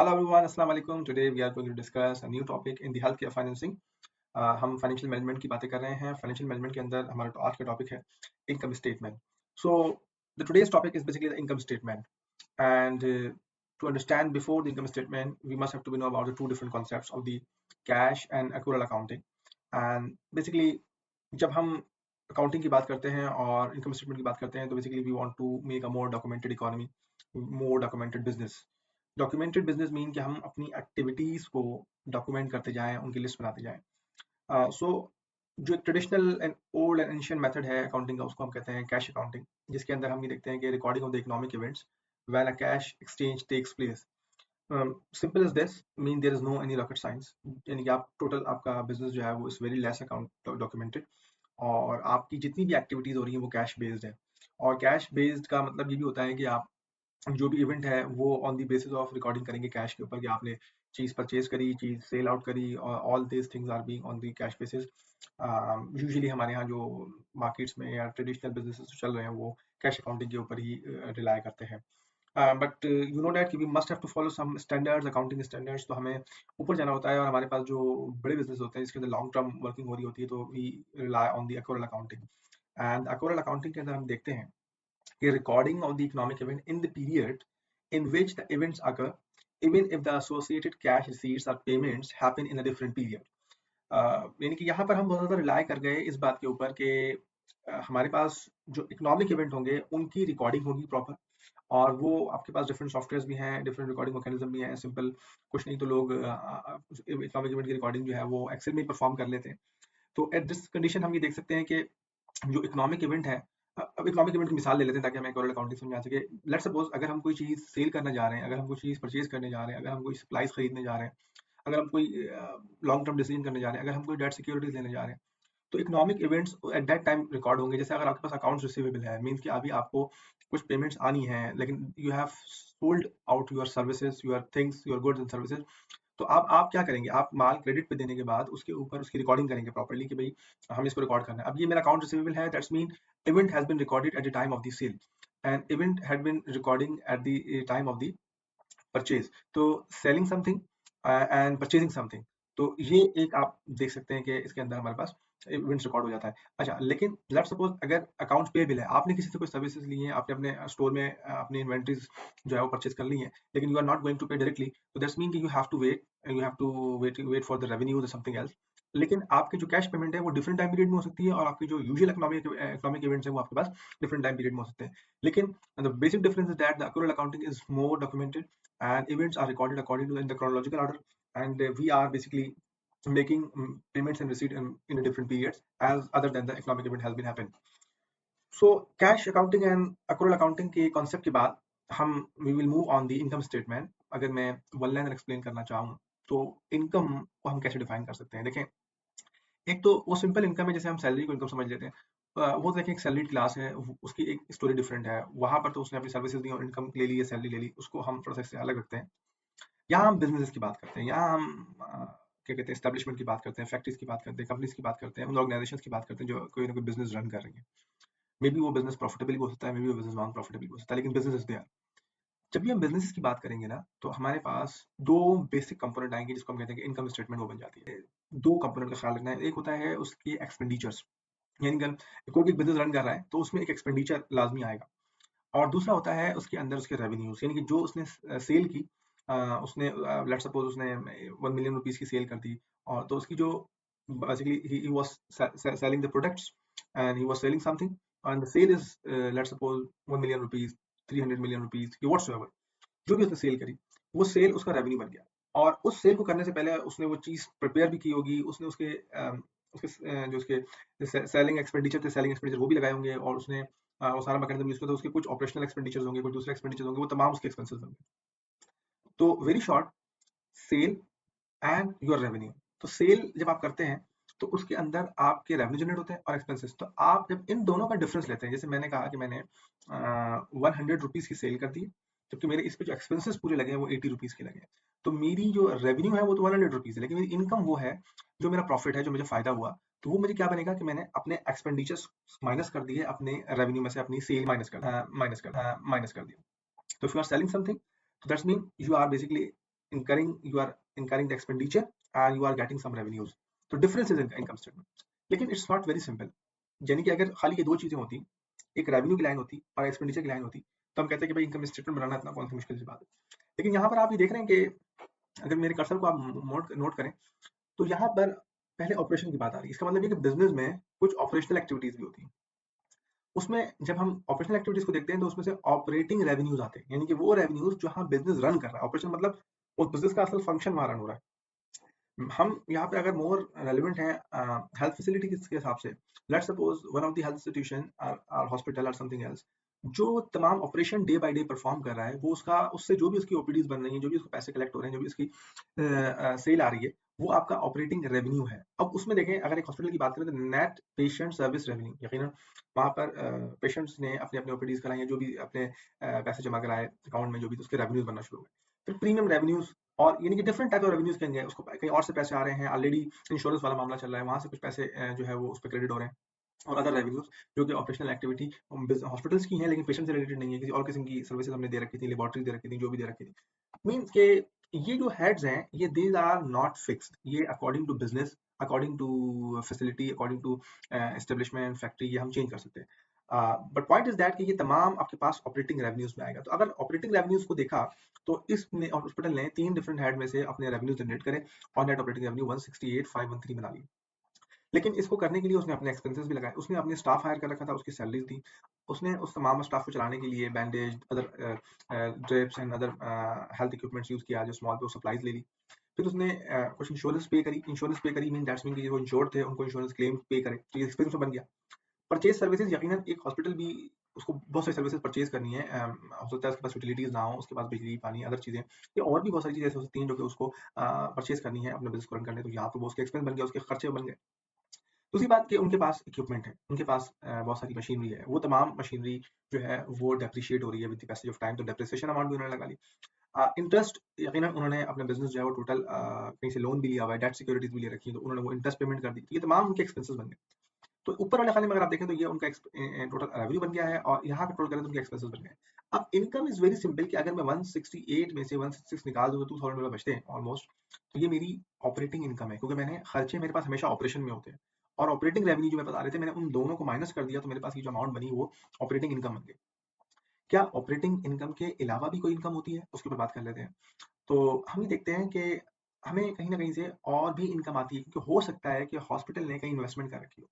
Hello everyone, Assalamu alaikum. Today we are going to discuss a new topic in the healthcare financing. हम financial management की बातें कर रहे हैं. Financial management के अंदर हमारा आज का टॉपिक है income statement. So the today's topic is basically the income statement. And to understand before the income statement, we must have to know about the two different concepts of the cash and accrual accounting. And basically, जब हम accounting की बात करते हैं और income statement की बात करते हैं तो basically we want to make a more documented economy, more documented business. Documented business mean कि हम अपनी एक्टिविटीज को डॉक्यूमेंट करते जाएं, उनकी लिस्ट बनाते जाएं. सो जो एक traditional and old and ancient method है अकाउंटिंग का, उसको हम कहते हैं कैश अकाउंटिंग, जिसके अंदर हम ये देखते हैं कि recording of the economic events when a cash exchange takes place. Simple is this, mean there is no any rocket science. यानी कि आप टोटल आपका बिजनेस जो है वो is very less account documented, और आपकी जितनी भी एक्टिविटीज हो रही हैं वो कैश बेस्ड है. और कैश बेस्ड का मतलब ये भी होता है कि आप जो भी इवेंट है वो on the basis of recording करेंगे कैश के ऊपर कि आपने चीज परचेज करी, चीज सेल आउट करी, और all this things are being on the cash basis. Usually हमारे यहाँ जो मार्केट्स में या ट्रेडिशनल बिजनेसेस चल रहे हैं वो कैश अकाउंटिंग के ऊपर ही रिलाय करते हैं. बट यू नो डैट कि we must have to follow some standards, accounting standards. तो हमें ऊपर जाना होता है, और हमारे पास जो बड़े बिजनेस होते हैं जिसके अंदर लॉन्ग टर्म वर्किंग हो रही होती है, तो we rely on the accrual accounting. And accrual accounting के अंदर हम देखते हैं a recording of the economic event in the period in which the events occur, even if the associated cash receipts or payments happen in a different period. यानी कि यहाँ पर हम बहुत ज़्यादा रिलाय कर गए इस बात के ऊपर कि हमारे पास जो इकोनॉमिक इवेंट होंगे उनकी रिकॉर्डिंग होगी प्रॉपर, और वो आपके पास डिफरेंट सॉफ्टवेयर भी हैं, डिफरेंट रिकॉर्डिंग मैकेनिज्म भी हैं. सिंपल कुछ नहीं तो लोग इकोनॉमिक इवेंट की रिकॉर्डिंग जो है वो एक्सेल में परफॉर्म कर लेते हैं. तो एट दिस कंडीशन हम ये देख सकते हैं कि जो इकोनॉमिक इवेंट है, अब इकोनॉमिक इवेंट की मिसाल ले लेते हैं ताकि हमें एक्यूरेट अकाउंटिंग समझ आ सके. लेट्स सपोज अगर हम कोई चीज़ सेल करने जा रहे हैं, अगर हम कोई चीज़ परचेज करने जा रहे हैं, अगर हम कोई सप्लाईज खरीदने जा रहे हैं, अगर हम कोई लॉन्ग टर्म डिसीजन करने जा रहे हैं, अगर हम कोई डेट सिक्योरिटीज लेने जा रहे हैं, तो economic events at that time record होंगे. जैसे अगर आपके पास अकाउंट्स रिसीवेबल है, मीन्स कि अभी आपको कुछ पेमेंट्स आनी है, लेकिन you have sold out your services, your things, your goods and services. तो आप क्या करेंगे, आप माल क्रेडिट पे देने के बाद उसके ऊपर उसकी रिकॉर्डिंग करेंगे प्रॉपर्ली कि भाई हमें इसको रिकॉर्ड करना है. अब ये मेरा अकाउंट रिसीवेबल है, that's mean event has been recorded at the time of the sale, and event had been recording at the time of the purchase. तो selling something and purchasing something, तो ये एक आप देख सकते हैं कि इसके अंदर हमारे पास इवेंट्स रिकॉर्ड हो जाता है. अच्छा, लेकिन लेट्स सपोज अगर अकाउंट पेबल है, आपने किसी से कोई सर्विसेज ली हैं, आपने अपने स्टोर में अपनी इन्वेंट्रीज जो है वो परचेज कर ली है, लेकिन you are not going to pay directly, तो दैट्स मीन कि you have to wait for the revenue, something else. लेकिन आपकी जो कैश पेमेंट है वो डिफरेंट टाइम पीरियड में हो सकती है, और आपकी जो यूजुअल इकोनॉमिक इवेंट्स है वो आपके पास डिफरेंट टाइम पीरियड में हो सकते हैं. लेकिन the basic difference is that the accurate accounting is more documented, and events are recorded according to in the chronological order, and we are basically making payments and receipt in a different periods as other than the economic event has been happened. So cash accounting and accrual accounting के concept के बाद हम we will move on the income statement. अगर मैं one liner explain करना चाहूँ तो income को हम कैसे define कर सकते हैं. देखें, एक तो वो सिंपल इनकम है, जैसे हम सैलरी को इनकम समझ लेते हैं. वो देखिए एक सैलरीड क्लास है, उसकी एक स्टोरी डिफरेंट है. वहां पर तो उसने अपनी सर्विसेज दी और इनकम ले ली है, सैलरी ले ली, उसको हम थोड़ा सा अलग रखते हैं. यहाँ हम बिजनेस की बात करते हैं, यहाँ हम क्या कहते हैं एस्टेब्लिशमेंट की बात करते हैं, फैक्ट्रीज की बात करते हैं, कंपनीज की बात करते हैं, उन ऑर्गेनाइजेशन की बात करते हैं जो कोई ना कोई बिजनेस रन कर रही है. मे बी वो बिजनेस प्रॉफिटेबल भी हो सकता है, मे बी वो बिजनेस नॉन प्रॉफिटेबल भी हो सकता है, लेकिन बिजनेस इज देयर. जब भी हम बिजनेस की बात करेंगे ना, तो हमारे पास दो बेसिक कंपोनेंट आएंगे जिसको हम कहते हैं कि इनकम स्टेटमेंट वो बन जाती है. दो कंपोनेंट का ख्याल रखना है. एक होता है उसकी एक्सपेंडिचर्स, यानी कि कोई भी बिजनेस रन कर रहा है तो उसमें एक एक्सपेंडिचर लाजमी आएगा. और दूसरा होता है उसके अंदर उसके रेवेन्यूज, यानी कि जो उसने सेल की, उसने लेट्स सपोज उसने 1 मिलियन रुपीस की सेल कर दी, और तो उसकी जो basically he was selling the products and he was selling something, and the sale is let's suppose 1 million rupees, 300 million rupees, whatsoever, जो भी उसने सेल करी, वो सेल उसका रेवेन्यू बन गया. और उस सेल को करने से पहले उसने वो चीज प्रिपेयर भी की होगी, उसने उसके जो उसके सेलिंग एक्सपेंडिचर थे, सेलिंग एक्सपेंडिचर वो भी लगाए होंगे, और उसने वो सारा मैकेनिज्म यूज किया, तो उसके कुछ ऑपरेशनल एक्सपेंडिचर्स होंगे, कुछ दूसरे एक्सपेंडिचर्स होंगे, वो तमाम उसके एक्सपेंसेस होंगे. तो very short, sale and your revenue. तो सेल जब आप करते हैं तो उसके अंदर आपके रेवेन्यू जनरेट होते हैं और एक्सपेंसेस. तो आप जब इन दोनों का डिफरेंस लेते हैं, जैसे मैंने कहा कि मैंने 100 रुपीज की सेल कर दी, जबकि मेरे इस पे जो एक्सपेंसेस पूरे लगे हैं वो 80 रुपीज के लगे हैं. तो मेरी जो रेवेन्यू है वो तो 100 रुपीज है, लेकिन मेरी इनकम वो है जो मेरा प्रॉफिट है, जो मुझे फायदा हुआ. तो वो मुझे क्या बनेगा कि मैंने अपने एक्सपेंडिचर्स माइनस कर दिए, अपने रेवेन्यू में से अपनी सेल माइनस कर दिया. तो if you are selling something, तो that's mean you are basically you are incurring the expenditure and you are getting some revenues. तो difference is in income statement. लेकिन it's not very simple. यानी कि अगर खाली ये दो चीजें होती, एक रेवेन्यू की लाइन होती और एक्सपेंडिचर की लाइन होती, तो हम कहते हैं कि भाई इनकम स्टेटमेंट बनाना इतना कौन सी मुश्किल सी बात है। लेकिन यहाँ पर आप ये देख रहे हैं कि अगर मेरे कर्सर को आप नोट करें तो यहाँ पर पहले ऑपरेशन की बात आ रही है। इसका मतलब है कि बिजनेस में कुछ ऑपरेशनल एक्टिविटीज भी होती हैं। उसमें जब हम ऑपरेशनल एक्टिविटीज को देखते हैं तो उसमें से ऑपरेटिंग रेवेन्यूज आते हैं, यानी कि वो रेवेन्यूज जहाँ बिजनेस रन कर रहा है। ऑपरेशन मतलब उस बिजनेस का असल फंक्शन वहां रन हो रहा है। हम यहाँ पे अगर मोर रेलिवेंट है हेल्थ फैसिलिटी के हिसाब से, let's suppose one of the health institution और हॉस्पिटल और समथिंग एल्स, जो तमाम operation day by day perform कर रहा है, वो उसका उससे जो भी उसकी ओपीडीज बन रही हैं, जो भी उसको पैसे कलेक्ट हो रहे हैं, जो भी उसकी सेल आ रही है, वो आपका ऑपरेटिंग रेवेन्यू है। अब उसमें देखें, अगर एक हॉस्पिटल की बात करें तो नेट पेशेंट सर्विस रेवेन्यू, यकीनन वहाँ पर पेशेंट्स ने अपने अपने ओपीडीज कराई हैं, जो भी अपने पैसे जमा कराए अकाउंट में, जो भी, तो उसके रेवेन्यूज बनना शुरू हो गए। फिर प्रीमियम रेवेन्यूज, और यानी कि डिफरेंट टाइप ऑफ रेवेन्यूज कहेंगे उसको, कहीं और से पैसे आ रहे हैं, ऑलरेडी इंश्योरेंस वाला मामला चल रहा है, वहां से कुछ पैसे जो है वो उस पर क्रेडिट हो रहे हैं, और अदर रेवेन्यूज जो कि ऑपरेशनल एक्टिविटी हॉस्पिटल्स की हैं लेकिन पेशेंट से रिलेटेड नहीं है, किसी और किस्म की सर्विसेज हमने दे रखी थी, लेबोरेटरी दे रखी थी, जो भी दे रखी थी। मीन्स के ये जो हेड्स हैं, ये दीज आर नॉट फिक्स्ड, ये according to business, according to facility, according to establishment factory, ये हम चेंज कर सकते हैं। बट पॉइंट इज दैट कि ये तमाम आपके पास ऑपरेटिंग रेवेन्यूज में आएगा। तो अगर ऑपरेटिंग रेवेन्यूज को देखा तो इसने हॉस्पिटल ने 3 डिफरेंट हेड में से अपने रेवेन्यू जनरेट करे और नेट ऑपरेटिंग रेवेन्यू 168,513 बना ली। लेकिन इसको करने के लिए उसने अपने एक्सपेंसेस भी लगाए, उसने अपने स्टाफ हायर कर रखा था, उसकी सैलरीज दी, उसने उस तमाम स्टाफ को चलाने के लिए bandage, other drips and other health equipments use किया, जो स्मॉल पे सप्लाईज ले ली। फिर उसने कुछ इंश्योरेंस पे करी। इंश्योरेंस पे करी मीन दैट्स मीन कि जो इंश्योर्ड थे उनको इंश्योरेंस क्लेम पे करे, तो ये एक्सपेंस बन गया। परचेज सर्विसेज, यकीनन एक हॉस्पिटल भी, उसको बहुत सारी सर्विसेज परचेज करनी है, हो सकता है उसके पास यूटिलिटीज ना हो, उसके पास बिजली पानी अदर चीजें, या और भी बहुत सारी चीजें ऐसी हो सकती हैं जो कि उसको परचेज करनी है अपने बिजनेस को रन करने, तो यहाँ पे वो उसके एक्सपेंस बन गया, उसके खर्चे बन गए। दूसरी बात कि उनके पास इक्विपमेंट है, उनके पास बहुत सारी मशीनरी है, वो तमाम मशीनरी जो है वो डेप्रिशिएट हो रही है with the passage of time, तो डेप्रिसिएशन अमाउंट भी उन्होंने लगा ली। इंटरेस्ट, यकीनन उन्होंने अपने बिजनेस जो है वो टोटल कहीं से लोन भी लिया हुआ है, डेट सिक्योरिटीज भी ले रखी है, तो उन्होंने वो इंटरेस्ट पेमेंट कर दी, तो ये तमाम उनके एक्सपेंसेस बन गए। तो ऊपर वाले खाने में अगर आप देखें तो ये उनका टोटल रेवेन्यू बन गया है, और यहाँ पे टोटल करें तो उनके एक्सपेंसेस बन गए। अब इनकम इज वेरी सिंपल कि अगर मैं 168 में से 166 निकाल दूं तो 2000 रुपए बचते हैं ऑलमोस्ट, तो ये मेरी ऑपरेटिंग इनकम है, क्योंकि मैंने खर्चे मेरे पास हमेशा ऑपरेशन में होते हैं, और ऑपरेटिंग रेवेन्यू जो मैं बता रहे थे, मैंने उन दोनों को माइनस कर दिया, तो मेरे पास ये जो अमाउंट बनी वो ऑपरेटिंग इनकम बन गई। क्या ऑपरेटिंग इनकम के अलावा भी कोई इनकम होती है, उसके ऊपर बात कर लेते हैं। तो हम ये देखते हैं कि हमें कहीं ना कहीं से और भी इनकम आती है, क्योंकि हो सकता है कि हॉस्पिटल ने कहीं इन्वेस्टमेंट कर रखी हो,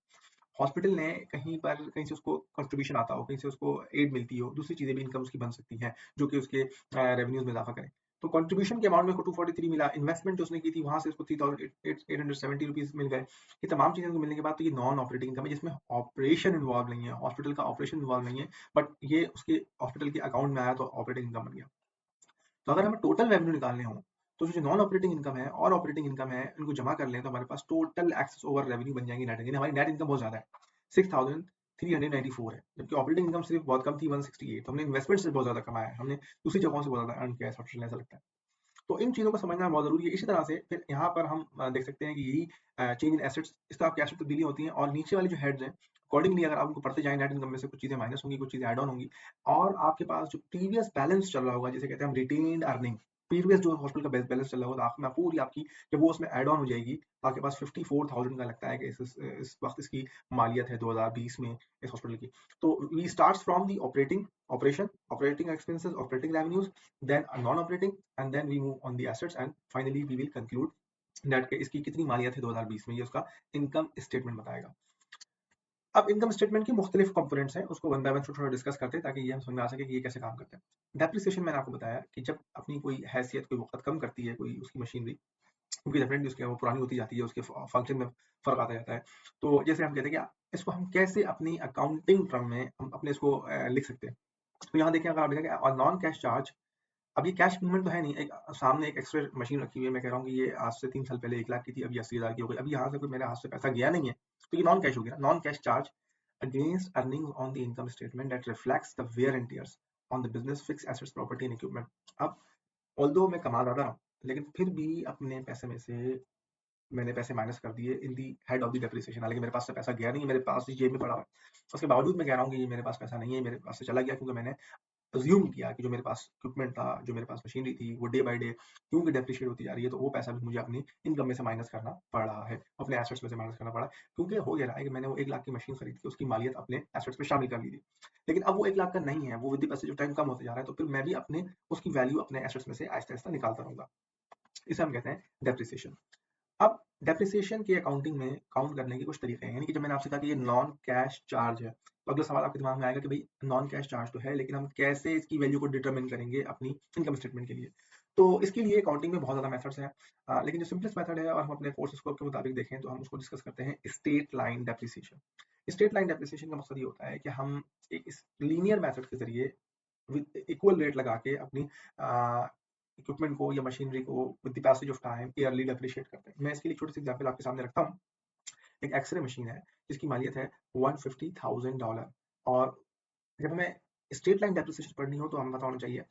हॉस्पिटल ने कहीं पर, कहीं से उसको कंट्रीब्यूशन आता हो, कहीं से उसको एड मिलती हो, दूसरी चीजें भी इनकम उसकी बन सकती हैं जो कि उसके रेवेन्यूज में इजाफा करें। तो कंट्रीब्यूशन के अमाउंट में उसको 243 मिला, इन्वेस्टमेंट जो उसने की थी वहां से उसको 3870 रुपीज मिल गए। ये तमाम चीजें उसको मिलने के बाद तो ये नॉन ऑपरेटिंग इनकम है, जिसमें ऑपरेशन इन्वॉल्व नहीं है, हॉस्पिटल का ऑपरेशन इन्वॉल्व नहीं है, बट ये उसके हॉस्पिटल के अकाउंट में आया तो ऑपरेटिंग इनकम बन गया। तो अगर हमें टोटल रेवेन्यू निकालने हो, तो जो नॉन ऑपरेटिंग इनकम है और ऑपरेटिंग इनकम है, इनको जमा कर लें तो हमारे पास टोटल एक्सेस ओवर रेवेन्यू बन जाएंगे नेट, यानी हमारी नेट इनकम बहुत ज्यादा है, 6394 है, जबकि ऑपरेटिंग इनकम सिर्फ बहुत कम थी, 168। तो हमने इन्वेस्टमेंट से बहुत ज्यादा कमाया है, हमने दूसरी जगहों से बहुत ज्यादा अर्न किया है, सबसे ऐसा लगता है। तो इन चीजों को समझना बहुत जरूरी है। इसी तरह से फिर यहाँ पर हम देख सकते हैं कि यही चेंज इन एसेट्स, इस तरह आपकी एसेट तब्दीली होती है, और नीचे वाले जो हेड्स हैं, अकॉर्डिंगली अगर आप उनको पढ़ते जाएं, नेट इनकम में से कुछ चीजें माइनस होंगी, कुछ चीजें ऐड ऑन होंगी, और आपके पास जो प्रीवियस बैलेंस चल रहा होगा, जिसे कहते हैं हम रिटेन्ड अर्निंग, प्रीवियस जो हॉस्पिटल का बैलेंस चल रहा होगा, तो आखिर में पूरी आपकी जब वो उसमें ऐड ऑन हो जाएगी, तो आपके पास 54,000 का लगता है कि इस वक्त इसकी मालियत है 2020 में इस हॉस्पिटल की। तो we start from the operating expenses, operating revenues, then a non-operating, and then we move on the assets, and finally we will conclude that इसकी कितनी मालियत है 2020 में, ये उसका इनकम स्टेटमेंट बताएगा। अब इनकम स्टेटमेंट की मुख्तलिफ कंपोनेंट्स हैं, उसको वन बाय वन थोड़ा डिस्कस करते हैं ताकि ये हम समझ में आ सके कि ये कैसे काम करते हैं। डेप्रिसिएशन मैंने आपको बताया कि जब अपनी कोई हैसियत कोई वक्त कम करती है कोई उसकी मशीनरी, क्योंकि डेफिनेटली उसकी वो पुरानी होती जाती है, उसके फंक्शन में फर्क आता जाता है। तो जैसे हम कहते हैं कि इसको हम कैसे अपनी अकाउंटिंग टर्म में हम अपने इसको लिख सकते हैं। तो यहाँ देखें, अगर आप देखें नॉन कैश चार्ज, अब ये कैश मूवमेंट तो है नहीं, एक सामने एक एक्सरे मशीन रखी हुई है, मैं कह रहा हूँ कि ये आज से 3 साल पहले 1 लाख की थी, अभी 80,000 की हो गई, अभी यहाँ से कोई मेरे हाथ से पैसा गया नहीं है, तो ये नॉन कैश हो गया। Non cash charge against earning on the income statement that reflects the wear and tears on the business fix assets property and equipment. अब ऑल्दो मैं कमा ज्यादा रहा हूँ, लेकिन फिर भी अपने पैसे में से मैंने पैसे माइनस कर दिए in the head of the depreciation, हालांकि मेरे पास से पैसा गया नहीं है, मेरे पास जेब में पड़ा हुआ है। उसके बावजूद मैं कह रहा हूँ कि ये मेरे पास पैसा नहीं है, मेरे पास से चला गया, क्योंकि मैंने अज्यूम किया कि जो मेरे पास इक्विपमेंट था, जो मेरे पास मशीनरी थी, वो डे बाय डे क्योंकि डेप्रिशिएट होती जा रही है, तो वो पैसा भी मुझे अपनी इनकम में से माइनस करना पड़ रहा है, अपने एसेट्स में से माइनस करना पड़ा है। क्योंकि हो गया रहा है कि मैंने वो 1 लाख की मशीन खरीद के उसकी मालियत अपने एसेट्स में शामिल कर ली थी। लेकिन अब वो 1 लाख का नहीं है, वो with the passage of time कम होते जा रहा है, तो फिर मैं भी अपने उसकी वैल्यू अपने एसेट्स में से आहिस्ता-आहिस्ता निकालता रहूँगा। इसे हम कहते हैं डेप्रिसिएशन। अब डेप्रिसिएशन की अकाउंटिंग में काउंट करने के कुछ तरीके हैं, यानी कि जब मैंने आपसे कहा कि ये नॉन कैश चार्ज है, तो अगला सवाल आपके दिमाग में आएगा कि भाई नॉन कैश चार्ज तो है, लेकिन हम कैसे इसकी वैल्यू को डिटरमिन करेंगे अपनी इनकम स्टेटमेंट के लिए। तो इसके लिए अकाउंटिंग में बहुत ज़्यादा मेथड्स हैं, लेकिन जो सिंपलेस्ट मेथड है और हम अपने कोर्स स्कोप के मुताबिक देखें तो हम उसको डिस्कस करते हैं straight line depreciation. Straight line depreciation का मकसद ये होता है कि हम एक लीनियर मेथड के जरिए विद इक्वल रेट लगा के अपनी इक्विपमेंट को या मशीनरी को with the passage of time yearly depreciate करते हैं। मैं इसके लिए छोटी सी एग्जांपल आपके सामने रखता हूँ। एक एक्सरे मशीन है जिसकी मालियत है $150,000 और जब हमें स्ट्रेट लाइन डेप्रिसिएशन पढ़नी हो तो हमें पता होना चाहिए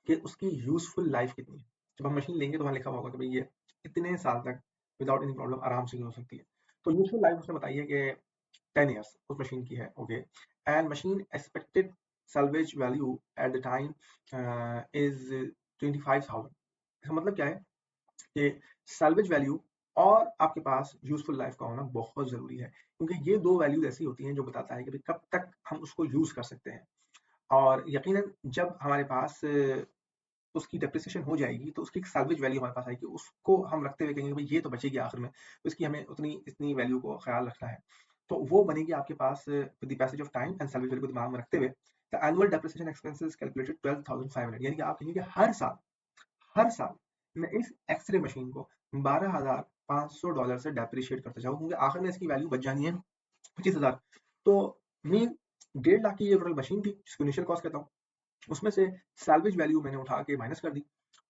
कि उसकी यूजफुल लाइफ कितनी है। जब हम मशीन लेंगे तो वहाँ लिखा होगा कि भाई ये इतने साल तक विदाउट एनी प्रॉब्लम आराम से यूज हो सकती है। तो यूजफुल लाइफ उसने बताई है कि 10 years उस मशीन की है, okay. And machine expected salvage value at the time is 25,000। इसका मतलब क्या है कि salvage value और आपके पास यूजफुल लाइफ का होना बहुत जरूरी है, क्योंकि ये दो वैल्यूज ऐसी होती हैं जो बताता है कि भाई कब तक हम उसको यूज कर सकते हैं। और यकीनन जब हमारे पास उसकी डेप्रिसिएशन हो जाएगी तो उसकी एक सैल्वेज वैल्यू हमारे पास आएगी, उसको हम रखते हुए कहेंगे भाई ये तो बचेगी आखिर में, तो इसकी हमें उतनी इतनी वैल्यू को ख्याल रखना है। तो वो बनेगी आपके पास with the passage of time and salvage value को दिमाग में रखते हुए the annual depreciation expenses calculated 12,500, यानी कि आप कहेंगे हर साल मैं इस एक्सरे मशीन को $12,500 से डेप्रिशिएट करता जाऊँ, क्योंकि आखिर में इसकी वैल्यू बच जानी है 25,000। तो मीन 1.5 लाख की ये टोटल मशीन थी जिसको इनिशियल कॉस्ट कहता हूँ, उसमें से सैल्वेज वैल्यू मैंने उठा के माइनस कर दी,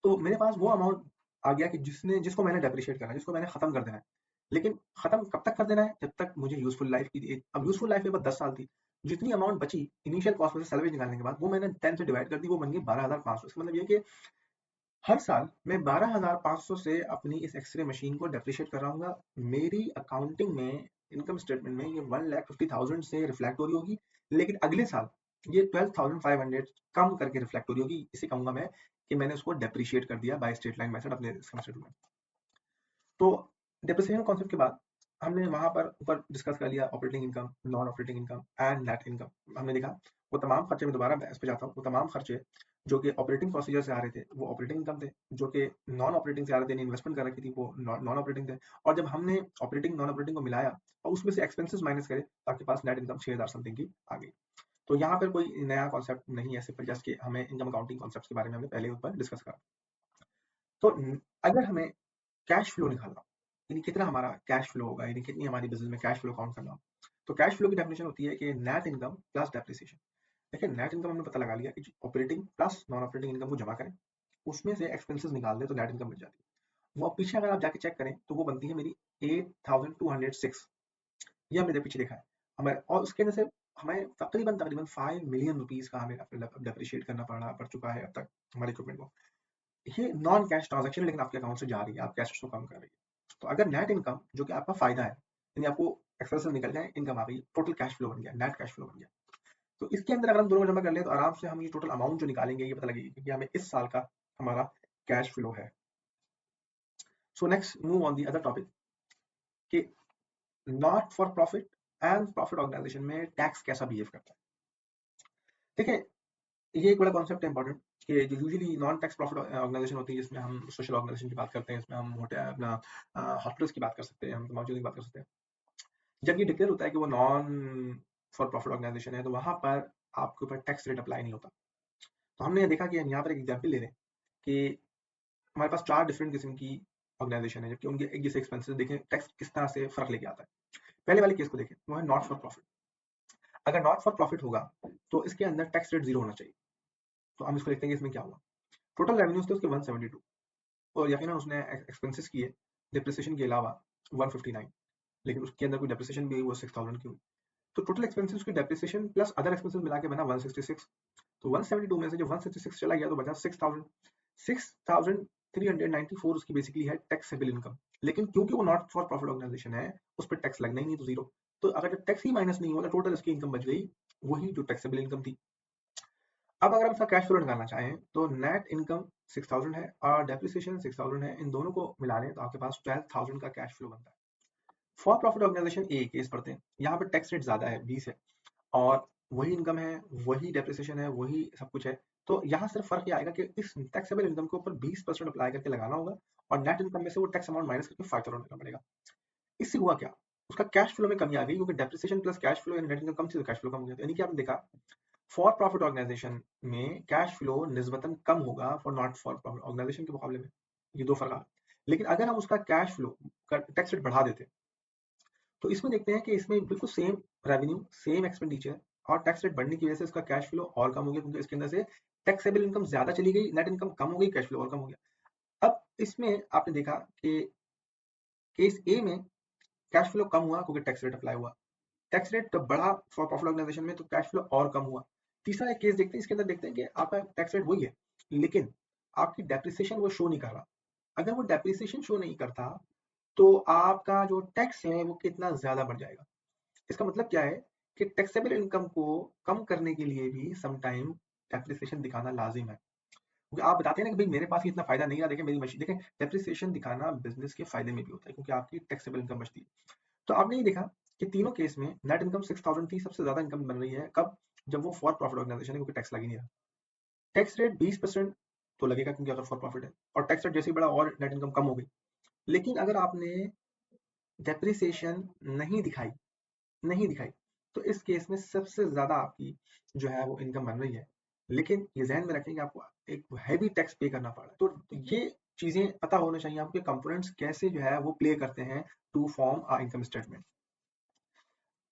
तो मेरे पास वो अमाउंट आ गया कि जिसको मैंने डेप्रिशिएट करना है, जिसको मैंने खत्म कर देना है। लेकिन खत्म कब तक कर देना है? जब तक मुझे यूजफुल लाइफ की, अब यूजफुल लाइफ मेरे पास 10 साल थी, जितनी अमाउंट बची इनिशियल कॉस्ट में से सैलवेज निकालने के बाद वो मैंने 10 से डिवाइड कर दी, वो बन गई 12,500। इसका मतलब ये कि हर साल मैं 12,500 से अपनी इस एक्सरे मशीन को डेप्रिशिएट कर रहा हूँ। मेरी अकाउंटिंग में इनकम स्टेटमेंट में ये 1,50,000 से रिफ्लेक्ट हो रही होगी, लेकिन अगले साल ये 12,500 कम करके रिफ्लेक्ट हो रही होगी। इसे कहूंगा मैं कि मैंने उसको डेप्रिशिएट कर दिया बाय स्ट्रेट लाइन मेथड अपने इनकम स्टेटमेंट। तो डेप्रिसिएशन कॉन्सेप्ट के बाद हमने वहां पर ऊपर डिस्कस कर लिया operating income, non operating income and net income. हमने देखा वो तमाम खर्चे, में दोबारा इस पे जाता हूँ, वो तमाम खर्चे जो कि ऑपरेटिंग प्रोसीजर से आ रहे थे वो ऑपरेटिंग इनकम थे, जो कि नॉन ऑपरेटिंग से आ रहे थे, इन्वेस्टमेंट कर रखी थी, वो नॉन ऑपरेटिंग थे। और जब हमने ऑपरेटिंग नॉन ऑपरेटिंग को मिलाया और उसमें से एक्सपेंसेस माइनस करे तो आपके पास नेट इनकम 6,000 समथिंग की आ गई। तो यहाँ पर कोई नया कॉन्सेप्ट नहीं है, सिर्फ जस्ट कि हमें इनकम अकाउंटिंग कॉन्सेप्ट के बारे में हमने पहले ऊपर डिस्कस करा। तो अगर हमें कैश फ्लो निकालना, यानी कितना हमारा कैश फ्लो होगा, यानी कितनी हमारी बिजनेस में कैश फ्लो काउंट करना, तो कैश फ्लो की डेफिनेशन होती है कि नेट इनकम प्लस डेप्रिसिएशन। देखिए नेट इनकम हमने पता लगा लिया कि operating plus non operating income को जमा करें, उसमें से एक्सपेंसेस निकाल दें तो नेट इनकम मिल जाती है। वो पीछे अगर आप जाके चेक करें तो वो बनती है मेरी 8,206। ये हमने पीछे देखा है हमारे, और उसके अंदर से हमें तकरीबन तकरीबन 5 मिलियन रुपीज का हमें डेप्रिशिएट करना पड़ चुका है अब तक हमारे इक्विपमेंट को। ये नॉन कैश ट्रांजैक्शन, लेकिन आपके अकाउंट से जा रही है, आप कैश उसको कम कर रही है। तो अगर नेट इनकम जो कि आपका फायदा है, यानी आपको एक्सपेंसेस निकल जाए, इनकम आ गई, टोटल कैश फ्लो बन गया, नेट कैश फ्लो बन गया। तो इसके अंदर अगर हम दोनों जमा कर ले तो आराम से हम ये टोटल अमाउंट जो निकालेंगे ये पता लगेगी कि हमें इस साल का हमारा कैश फ्लो है। So next move on the other topic कि not for profit and profit organization में टैक्स कैसा बिहेव करता है। देखिए ये एक बड़ा कॉन्सेप्ट है इंपॉर्टेंट कि जो usually non tax profit organization होती है, जिसमें हम सोशल ऑर्गेनाइजेशन की बात करते हैं, इसमें हम होटल अपना हॉस्पिटल्स की बात कर सकते हैं, हम तमाम चीज़ों की बात कर सकते हैं। जब ये डिक्लेयर होता है कि वो नॉन फॉर प्रॉफिट ऑर्गेनाइजेशन है तो वहां पर आपके ऊपर टैक्स रेट अप्लाई नहीं होता। तो हमने ये देखा कि हम यहाँ पर एक एग्जाम्पल ले रहे हैं कि हमारे पास 4 डिफरेंट किस्म की ऑर्गेनाइजेशन है, जबकि उनके एक जैसे एक्सपेंसेस देखें, टैक्स किस तरह से फर्क लेके आता है। पहले वाले केस को देखें, वो है नॉट फॉर प्रॉफिट। अगर नॉट फॉर प्रॉफिट होगा तो इसके अंदर टैक्स रेट 0 होना चाहिए। तो हम इसको लिखते हैं कि इसमें क्या हुआ, टोटल रेवेन्यूज थे उसके 172 और यकीनन उसने एक्सपेंसेस किए डिप्रिसिएशन के अलावा 159, लेकिन उसके अंदर कोई डेप्रिसिएशन भी हुई वो 6,000 की हुई। तो टोटल एक्सपेंसेस की डेप्रिसिएशन प्लस अदर एक्सपेंसेस मिला के बना 166। तो 172 में से जब 166 चला गया तो बचा 6,000। 6,394 उसकी बेसिकली है टैक्सेबल इनकम, लेकिन क्योंकि वो नॉट फॉर प्रॉफिट ऑर्गेनाइजेशन है उस पर टैक्स लगना ही नहीं, तो जीरो। तो अगर टैक्स ही माइनस नहीं हुआ तो टोटल इसकी इनकम बच गई वही जो टैक्सेबल इनकम थी। अब अगर हम इसका कैश फ्लो निकालना चाहें तो नेट इनकम 6000 है और डेप्रिसिएशन 6000 है, इन दोनों को मिला लें तो आपके पास 12000 का कैश फ्लो बनता है। For profit organization a case पढ़ते हैं, यहाँ पे टैक्स रेट ज्यादा है 20 है और वही इनकम है, वही डेप्रिसिएशन है, वही सब कुछ है। तो यहाँ सिर्फ फर्क ये आएगा कि इस टैक्सेबल इनकम के ऊपर 20% अप्लाई करके लगाना होगा और नेट इनकम में से वो टैक्स अमाउंट माइनस करके 5000 देना पड़ेगा। इससे हुआ क्या, उसका कैश फ्लो में कमी आ गई क्योंकि डेप्रिसिएशन प्लस कैश फ्लो यानी नेट इनकम कम थी तो कैश फ्लो कम हो गया। यानी कि आपने देखा फॉर प्रॉफिट ऑर्गेनाइजेशन में कैश फ्लो निस्बतन कम होगा for not for profit organization के मुकाबले में। ये दो फर्क आ। लेकिन अगर हम उसका कैश फ्लो का टैक्स रेट बढ़ा देते तो इसमें देखते हैं कि इसमें बिल्कुल सेम रेवेन्यू सेम एक्सपेंडिचर और टैक्स रेट बढ़ने की वजह से इसका कैश फ्लो और कम हो गया क्योंकि इसके अंदर से टैक्सेबल इनकम ज्यादा चली गई, नेट इनकम कम हो गई, कैश फ्लो और कम हो गया। अब इसमें आपने देखा कि केस ए में कैश फ्लो कम हुआ क्योंकि टैक्स रेट अप्लाई हुआ, टैक्स रेट जब बढ़ा फॉर प्रॉफिट ऑर्गेनाइजेशन में तो कैश फ्लो और कम हुआ। तीसरा एक केस देखते हैं, इसके अंदर देखते हैं कि आपका टैक्स रेट वही है लेकिन आपकी डेप्रिसिएशन वो शो नहीं कर रहा। अगर वो डेप्रिसिएशन शो नहीं करता तो आपका जो टैक्स है वो कितना ज्यादा बढ़ जाएगा। इसका मतलब क्या है कि टैक्सेबल इनकम को कम करने के लिए भी सम टाइम डेप्रिसिएशन दिखाना लाजिम है क्योंकि आप बताते हैं ना कि भाई मेरे पास इतना फायदा नहीं रहा, देखें मेरी मशीन देखें। डेप्रिसिएशन दिखाना बिजनेस के फायदे में भी होता है क्योंकि आपकी टैक्सेबल इनकम बचती है। तो आपने ये देखा कि तीनों केस में नेट इनकम 6000 थी, सबसे ज्यादा इनकम बन रही है कब, जब वो फॉर प्रॉफिट ऑर्गेनाइजेशन है क्योंकि टैक्स लग ही नहीं रहा। टैक्स रेट 20% तो लगेगा क्योंकि अगर फॉर प्रॉफिट है और टैक्स रेट जैसे ही बढ़ा और नेट इनकम कम हो गई। लेकिन अगर आपने डेप्रिसिएशन नहीं दिखाई तो इस केस में सबसे ज्यादा आपकी जो है वो इनकम बन रही है लेकिन ये ध्यान में रखें कि आपको एक हैवी टैक्स पे करना पड़ रहा है। तो ये चीजें पता होना चाहिए आपके कंपोनेंट्स कैसे जो है वो प्ले करते हैं to form a income statement.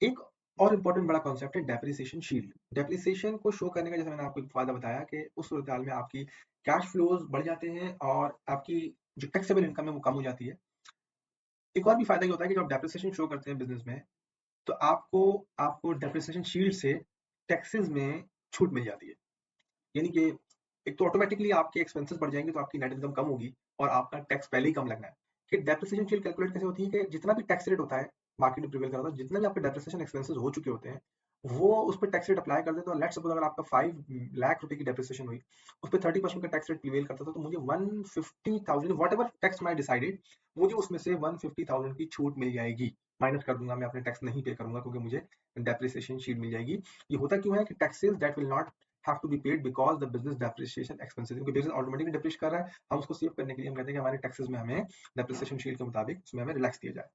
एक और इम्पोर्टेंट बड़ा कॉन्सेप्ट है डेप्रिसिएशन शील्ड। डेप्रिसिएशन को शो करने का जैसे मैंने आपको एक फायदा बताया कि उस सूरत में आपकी कैश फ्लोज बढ़ जाते हैं और आपकी जो टैक्सेबल इनकम है वो कम हो जाती है। एक और भी फायदा ये होता है कि जब डेप्रिसिएशन शो करते हैं बिजनेस में तो आपको आपको डेप्रिसिएशन शील्ड से टैक्सेस में छूट मिल जाती है। यानी कि एक तो ऑटोमेटिकली आपके एक्सपेंसेस बढ़ जाएंगे तो आपकी नेट इनकम कम होगी और आपका टैक्स पहले ही कम लगना है। कि डेप्रिसिएशन शील्ड कैलकुलेट कैसे होती है कि जितना भी टैक्स रेट होता है मार्केट में प्रिवेल कर रहा है, जितना भी आपके डेप्रिसिएशन एक्सपेंसेस हो चुके होते हैं वो उस पर टैक्स रेट अप्लाई कर देते हैं। लेट्स सपोज अगर आपका 5 लाख रुपए की डेप्रिसिएशन हुई, उस पर 30% का टैक्स रेट प्रिवेल करता था तो मुझे 150,000 वॉट एवर टैक्स मैं डिसाइडेड, मुझे उसमें से 150,000 की छूट मिल जाएगी। माइनस कर दूंगा, मैं अपने टैक्स नहीं पे करूंगा क्योंकि मुझे डेप्रिसिएशन शीट मिल जाएगी। ये होता क्यों है कि taxes that will not have to be paid because the business depreciation expenses, क्योंकि बिजनेस ऑटोमेटिकली डिप्रिशिएट कर रहा है, हम उसको सेव करने के लिए हम कहते हैं कि हमारे टैक्सेस में हमें डेप्रिसिएशन शीट के मुताबिक उसमें हमें रिलैक्स दिया जाए।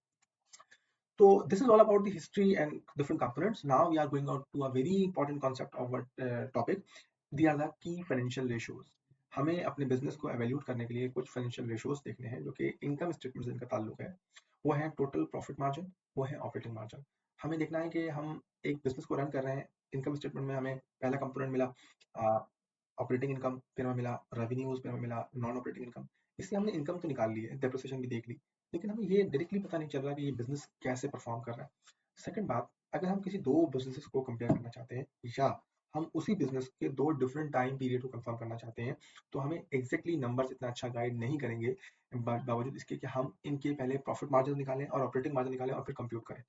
So this is all about the history and different components. Now we are going on to a very important concept of our topic. They are the key financial ratios. हमें अपने business को evaluate करने के लिए कुछ financial ratios देखने हैं जो कि इनकम स्टेटमेंट से इनका ताल्लुक है। वो है टोटल प्रॉफिट मार्जिन, वो है ऑपरेटिंग मार्जिन। हमें देखना है कि हम एक बिजनेस को रन कर रहे हैं। इनकम स्टेटमेंट में हमें पहला कंपोनेंट मिला ऑपरेटिंग इनकम, फिर हमें मिला रेवेन्यूज, फिर हमें मिला नॉन ऑपरेटिंग इनकम। इससे हमने इनकम तो निकाल ली है, डेप्रिसिएशन भी देख ली, लेकिन हमें ये डायरेक्टली पता नहीं चल रहा कि ये बिजनेस कैसे परफॉर्म कर रहा है। सेकंड बात, अगर हम किसी दो बिजनेसेस को कंपेयर करना चाहते हैं या हम उसी बिजनेस के दो डिफरेंट टाइम पीरियड को कंफर्म करना चाहते हैं तो हमें एग्जैक्टली नंबर्स इतना अच्छा गाइड नहीं करेंगे, बावजूद इसके कि हम इनके पहले प्रॉफिट मार्जिन निकालें और ऑपरेटिंग मार्जिन निकालें और फिर कंप्यूट करें।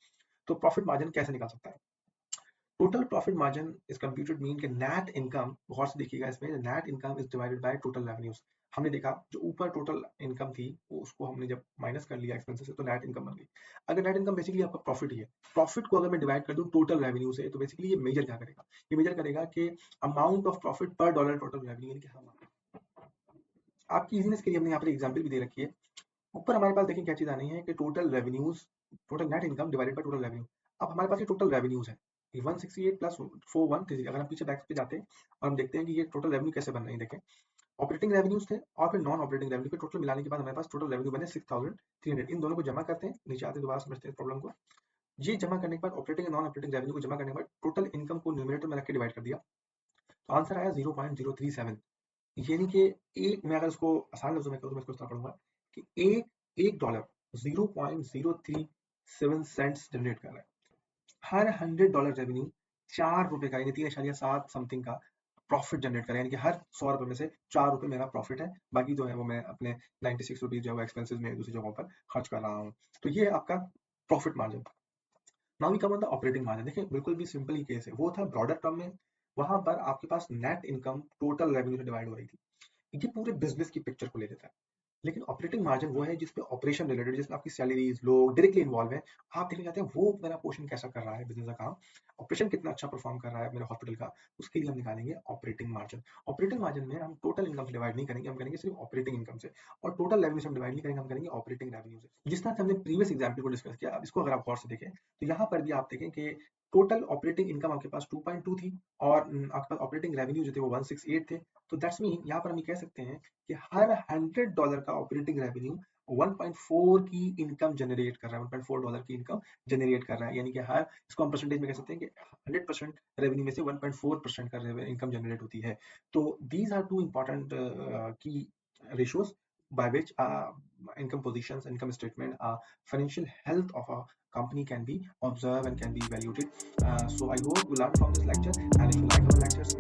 तो प्रॉफिट मार्जिन कैसे निकाल सकता है? Total profit margin is computed mean के नेट इनकम, गौर से देखिएगा इसमें, net income is divided by total revenues. हमने देखा जो ऊपर टोटल इनकम थी वो उसको हमने जब माइनस कर लिया एक्सपेंसेस से तो नेट इनकम बन गई। अगर नेट इनकम बेसिकली आपका प्रॉफिट ही है, प्रॉफिट को अगर मैं डिवाइड कर दूं टोटल रेवेन्यू से तो बेसिकली ये मेजर क्या करेगा, ये मेजर करेगा कि अमाउंट ऑफ प्रॉफिट पर डॉलर टोटल रेवेन्यू। यानी कि हम आपकी इजीनेस के लिए हमने यहाँ पर एग्जाम्पल भी दे रखी है। ऊपर हमारे पास देखिए क्या चीज आनी है कि total revenues, total net income divided by total revenue. अब हमारे पास ये टोटल रेवेन्यूज है 168 प्लस 4133। अगर हम पीछे बैक पे जाते हैं और हम देखते हैं कि ये टोटल रेवेन्यू कैसे बन रहे हैं, देखें ऑपरेटिंग रेवेन्यूज थे और फिर नॉन ऑपरेटिंग रेवेन्यू के टोटल मिलाने के बाद हमारे पास टोटल रेवेन्यू बने 6300। इन दोनों को जमा करते हैं, नीचे आते दोबारा समझते हैं प्रॉब्लम को। ये जमा करने के बाद ऑपरेटिंग और नॉन ऑपरेटिंग रेवेन्यू को जमा करने के बाद टोटल इनकम को न्यूमरेटर में रख के डिवाइड कर दिया तो आंसर आया 0.037। यानी कि एक, मैं अगर इसको आसान लफ्जों में करूँ तो मैं इसको इस तरह पढ़ूंगा कि एक डॉलर 0.037 जनरेट कर रहा है। हर $100 रेवेन्यू 4 रुपए का यानी 3.7 समथिंग का प्रॉफिट जनरेट करें, यानी कि हर 100 रुपए में से 4 रुपए मेरा प्रॉफिट है, बाकी जो है वो मैं अपने 96 रुपीज जो है एक्सपेंसेस में दूसरी जगहों पर खर्च कर रहा हूँ। तो ये है आपका profit margin. Now we come on the operating margin. देखिए बिल्कुल भी सिंपल ही केस है, वो था ब्रॉडर टर्म में वहां पर आपके पास नेट इनकम टोटल रेवेन्यू से डिवाइड हो रही थी। ये पूरे बिजनेस की पिक्चर को ले लेता है। लेकिन ऑपरेटिंग मार्जिन वो है जिसपे ऑपरेशन रिलेटेड, जिसमें आपकी सैलरीज लोग डायरेक्टली इन्वॉल्व है। आप देखना चाहते हैं वो मेरा पोर्शन कैसा कर रहा है, बिजनेस का काम, ऑपरेशन कितना अच्छा परफॉर्म कर रहा है मेरे हॉस्पिटल का, उसके लिए हम निकालेंगे ऑपरेटिंग मार्जिन। ऑपरेटिंग मार्जिन में हम टोटल इनकम से डिवाइड नहीं करेंगे, हम करेंगे सिर्फ ऑपरेटिंग इनकम से। और टोटल रेवेन्यू से हम डिवाइड नहीं करेंगे, हम करेंगे ऑपरेटिंग रेवेन्यू से। जिस तरह से हमने प्रीवियस एग्जाम्पल को डिस्कस किया, अब इसको अगर आप गौर से देखें तो यहाँ पर भी आप देखें कि टोटल ऑपरेटिंग इनकम आपके पास 2.2 थी और आपके पास ऑपरेटिंग रेवेन्यू जो थे वो 168 थे। तो दैट्स मीन यहाँ पर हम ये कह सकते हैं कि हर $100 का ऑपरेटिंग रेवेन्यू 1.4 की इनकम जनरेट कर रहा है, $1.4 की इनकम जनरेट कर रहा है। यानी कि हर, इसको हम परसेंटेज में कह सकते हैं कि 100% रेवेन्यू में से 1.4% का इनकम जनरेट होती है। तो दीज आर टू इंपॉर्टेंट की ratios by which income positions, income statement, financial health of a company can be observed and can be evaluated. So I hope you learned from this lecture, and if you like our lectures,